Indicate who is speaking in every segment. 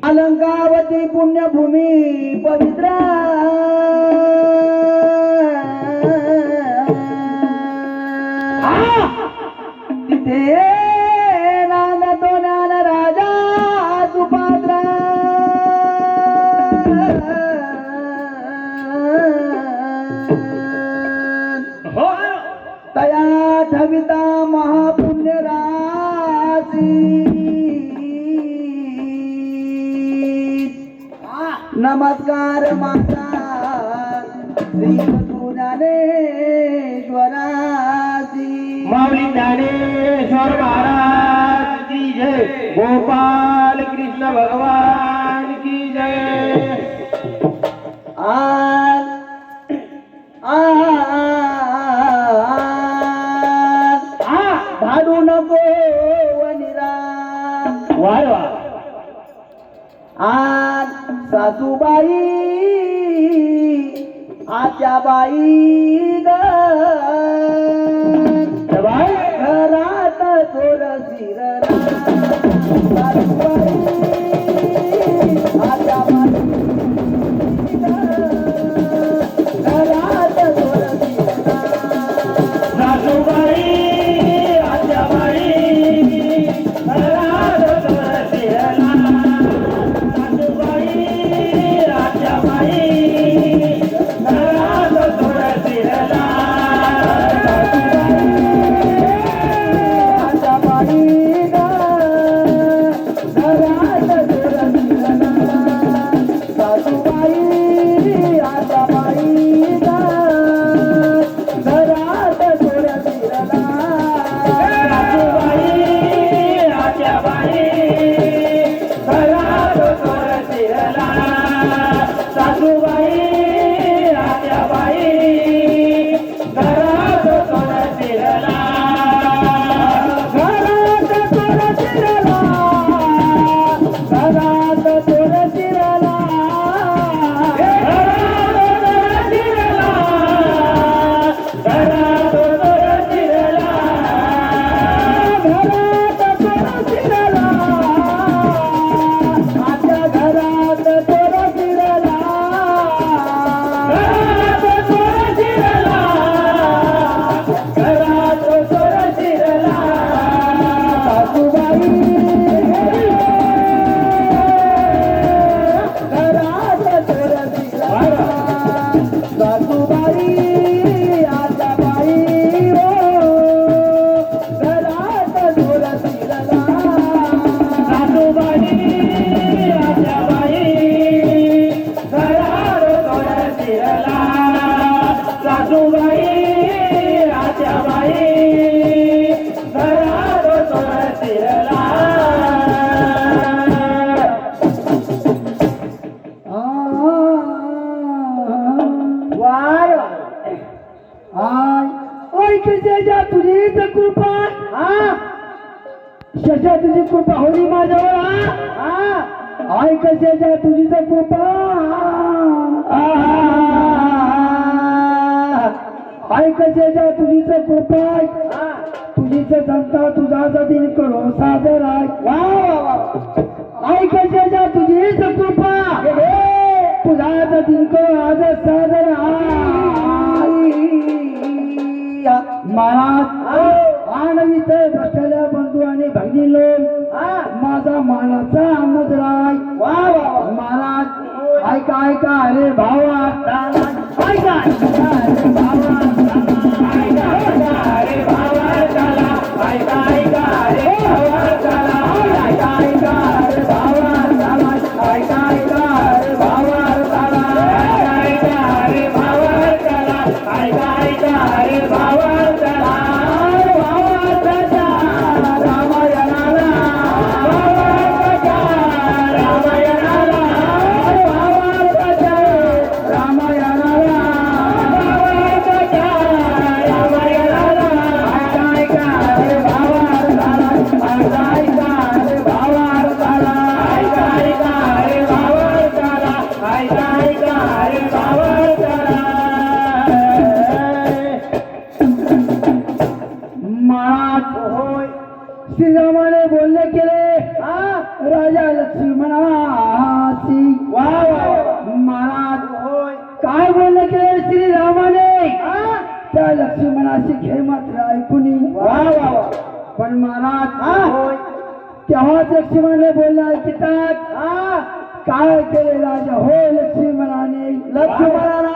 Speaker 1: अलंकावती पुण्यभूमी पवित्र तिथे नांदतो ज्ञान राजा सुपात्र तया ठविता महापुण्य राशी नमस्कार माता श्री गुरु ज्ञानेश्वराची
Speaker 2: माऊली ज्ञानेश्वर महाराज की जय, गोपाल कृष्ण भगवान की जय।
Speaker 1: आज भाडू नको वनिरा
Speaker 2: वाह वाह,
Speaker 1: आज सासूबाई आत्याबाई ग घरात थोर शिरला सासूबाई आत्याबाई ग घरात थोर शिरला
Speaker 2: सासूबाई आत्याबाई घरात थोर शिरला, सासूबाई आत्याबाई घरात थोर शिरला,
Speaker 1: आत्याबाई ग घरात थोर शिरला सासूबाई आत्याबाई ग घरात थोर शिरला
Speaker 2: सासूबाई आत्याबाई घरात थोर शिरला, सासूबाई आत्याबाई घरात थोर शिरला,
Speaker 1: घरात थोर शिरला घरात थोर शिरला
Speaker 2: घरात थोर शिरला,
Speaker 1: घरात थोर शिरला आत्या घरात थोर शिरला
Speaker 2: घरात थोर शिरला, घरात थोर शिरला,
Speaker 1: सासूबाई घरात थोर शिरला सासूबाई आत्याबाई हो घरात थोर शिरला
Speaker 2: सासूबाई आत्याबाई घरात थोर शिरला, सासूबाई आत्याबाई घरात थोर शिरला।
Speaker 1: वाय आय ओय कशाच्या तुझीच कृपा कशा तुझी कृपा होली माझ्यावर आय कशाच्या तुझीच कृपा आय कशाच्या तुझीच कृपा तुझीच संता तुझाचा दिन करो साजरा आय कशाच्या तुझीच कृपा तुझाच दिन करो आज साजरा महाराज मानवीत बसलेल्या बंधू आणि बहिणी लोक माझा मानाचा मुद्राय महाराज ऐका ऐका अरे भावा ऐका अरे भावा
Speaker 2: ऐका ऐका रे भावा चला, ऐका ऐका रे भावा चला,
Speaker 1: तेव्हाच लक्ष्मणाने बोलले ऐकतात काय केले राजा हो लक्ष्मणाने लक्ष्मणा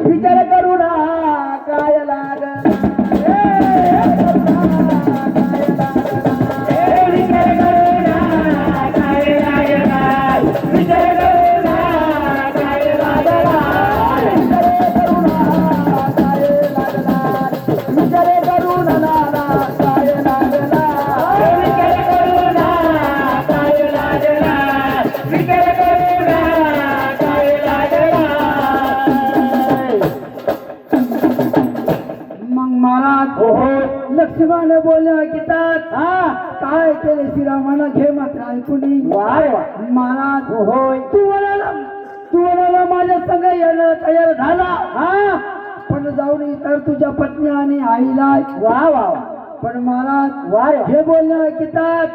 Speaker 1: विचार करू ना काय लागला लक्ष्मण बोलले गीतात काय केले श्रीरामानं घे मात्र ऐकून महाराज होय तू म्हणाला माझ्या संग यायला तयार झाला पण जाऊन तर तुझ्या पत्नी आणि आईला वा पण महाराज हे बोलणे गीतात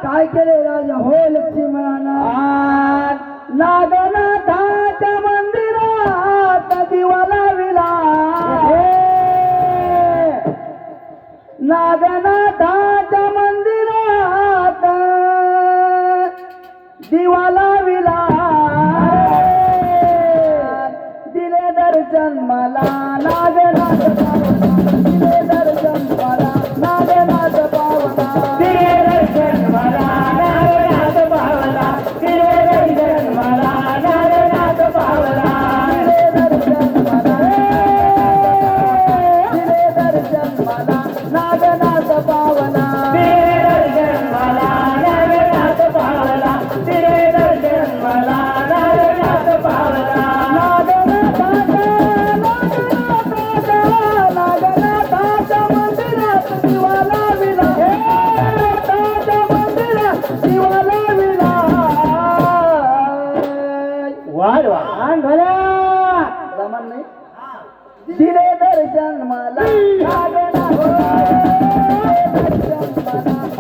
Speaker 1: काय केले राजा हो लक्ष्मणानं नागनाथाच्या मंदिरात दिवा लाविला नागनाथाच्या मंदिरात दिवा लाविला दिले दर्शन मला नागनाथ पावला दिले दर्शन मला नागनाथ पावला
Speaker 2: दिले दर्शन मला नागनाथ पावला दिले दर्शन मला नागनाथ पावला
Speaker 1: दिले दर्शन मला दिले दर्शन मला नागनाथ पावला
Speaker 2: दिले दर्शन मला नागनाथ पावला दिले दर्शन मला नागनाथ पावला
Speaker 1: नागनाथाच्या मंदिरात दिवा लाविला नागनाथाच्या मंदिरात दिवा लाविला जमान नाही दिले दर्शन मला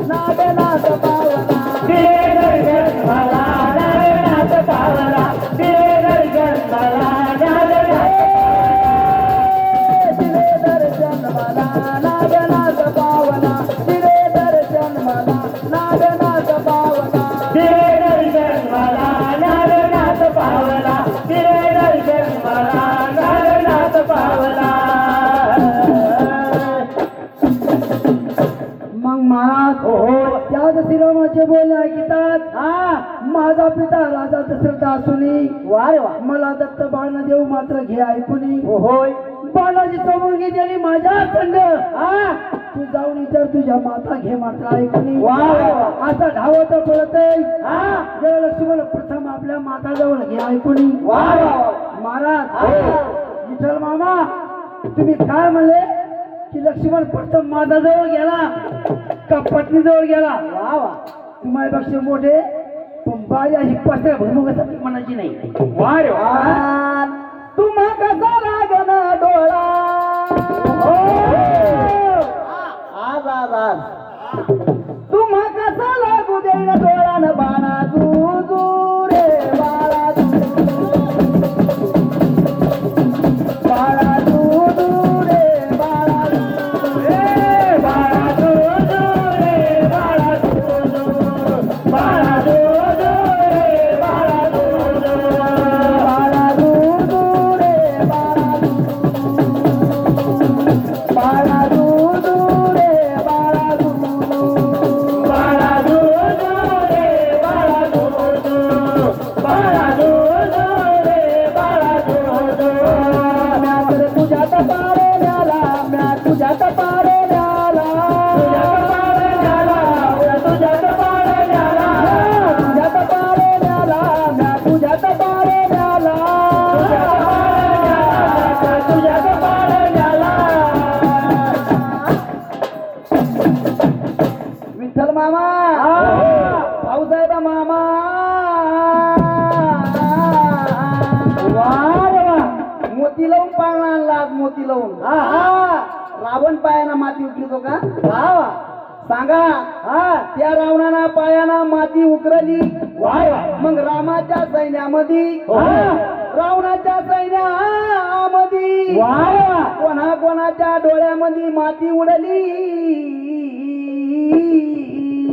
Speaker 1: नागनाथ पावला
Speaker 2: दिले दर्शन मला नागनाथ पावला दिले दर्शन मला
Speaker 1: दिले दर्शन मला नागनाथ पावला दिले दर्शन मला नागनाथ पावला
Speaker 2: दिले दर्शन मला नागनाथ पावला दिले दर्शन मला नागनाथ पावला
Speaker 1: मग महाराज त्याच श्रीरामाचे बोलणे ऐकतात माझा पिता राजा दशरथ असूनही मला दत्त बाण देऊ मात्र घे ऐकून होय बाणाची समोरगी त्यांनी माझ्या संग तू जाऊन विचार तुझ्या माता घे मात्र ऐकून असा धावत पळत जेव्हा लक्ष्मण प्रथम आपल्या माता जवळ घे ऐकून महाराज विठ्ठल मामा तुम्ही काय म्हणले की लक्ष्मण प्रथम माता जवळ गेला का पत्नी जवळ गेला तुम्हाला मोठे पण बाई अशी पसऱ्या भुईमुगासाठी म्हणायची नाही तुम्हा कसा लागना डोळा तुम्हा कसा लागू देईन डोळा न बाणा तू रे बाळा बाळा तू रे बाळा
Speaker 2: रे बाळा तू रे बाळा तू बाळा तू रे बाळा तू
Speaker 1: बाळा तू रे बाळा बाळा तू रे बाळा
Speaker 2: बाळा तू रे बाळा तू बाळा तू रे बाळा तू
Speaker 1: म्या तर तुझ्यात पारल्याला म्या तुझ्यात पारल्याला
Speaker 2: तुझ्यात पारल्याला
Speaker 1: तुझ्यात पारल्याला म्या तुझ्यात पारल्याला
Speaker 2: तुझ्यात पारल्याला
Speaker 1: विठ्ठल मामा भाऊसाहेब मामा मोती लावून पाळणा आणला मोती लावून रावण पायाना माती उकळतो का सांगा त्या रावणाना पायाना माती उकरली मग रामाच्या सैन्यामध्ये रावणाच्या सैन्यामध्ये कोणा कोणाच्या डोळ्यामध्ये माती उडली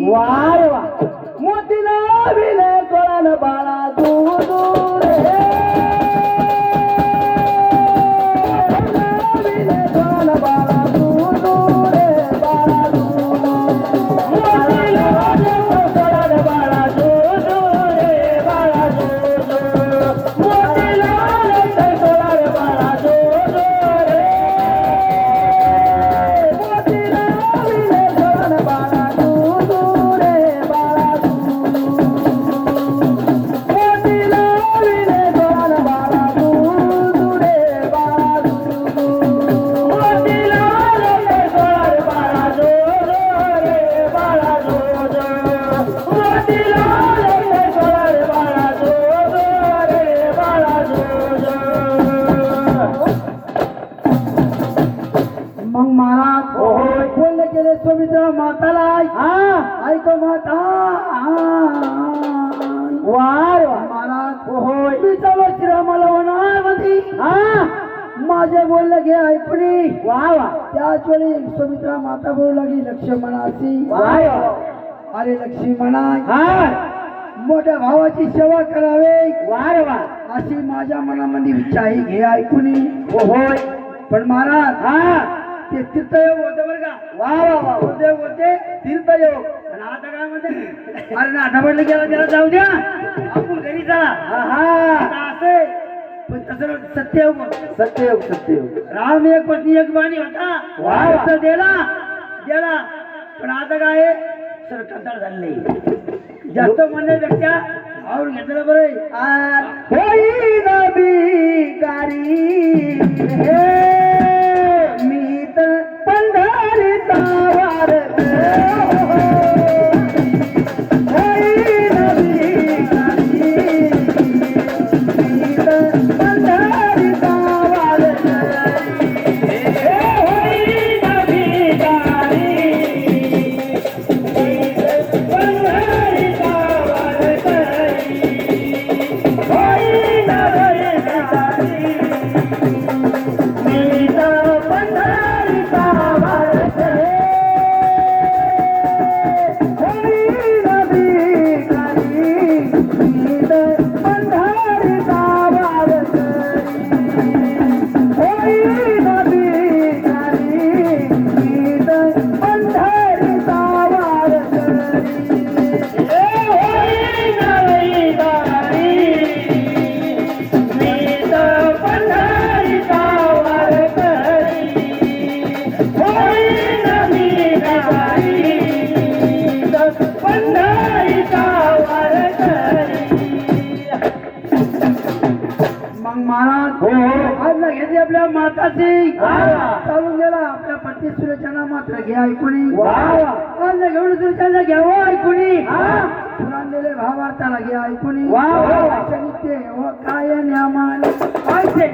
Speaker 2: वारे वा
Speaker 1: मोतीला विले कोळान बाळा दूर दूर विले कोळान बाळा दूर दूर बाळा दूर मग महाराज बोलले गेले सुमित्रा माताला ऐक माता
Speaker 2: वारे वा
Speaker 1: महाराज मी चालू श्रीरामाला वनामध्ये माझे बोलले गे ऐकणी
Speaker 2: वा वा
Speaker 1: त्याच वेळी सुमित्रा माता बोलू लागली लक्ष्मणाची
Speaker 2: वारे
Speaker 1: अरे लक्ष्मणा
Speaker 2: हा
Speaker 1: मोठ्या भावाची सेवा करावे
Speaker 2: वारे वा
Speaker 1: अशी माझ्या मनामध्ये इच्छा आहे घे ऐकून
Speaker 2: होय
Speaker 1: पण महाराज
Speaker 2: हा
Speaker 1: ते तीर्थयोग होतं बरं का
Speaker 2: वा वा वा
Speaker 1: उद्योग होते तीर्थयोग आणि आता काय म्हणते अरे ना ढबडलं गेला त्याला जाऊ द्या आपण घरी जा आता असे पण तसं नव्हतं, सत्ययोग होतं.
Speaker 2: सत्ययोग सत्ययोग
Speaker 1: राम एक पत्नी एक बाणी होता
Speaker 2: वा.
Speaker 1: असं दिला पण आता काय सर कंटाळ झाले जास्त म्हणण्यापेक्षा आवड घेतलं बरं होई नबी गारी मी तर पंढरीचा वार होई नबी गारी मी तर पंढरीचा वार आज ना घेतली आपल्या माताची चालून गेला आपल्या पत्नी सुरेशांना मात्र घ्या ऐकून आज ना घेऊन सुरेशांना घ्यावं ऐकून दिले भावार्थाला घ्या ऐकून नित्य काय न्यामान काय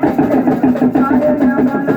Speaker 1: न्यामान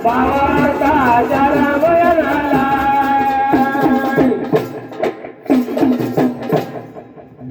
Speaker 2: बाबा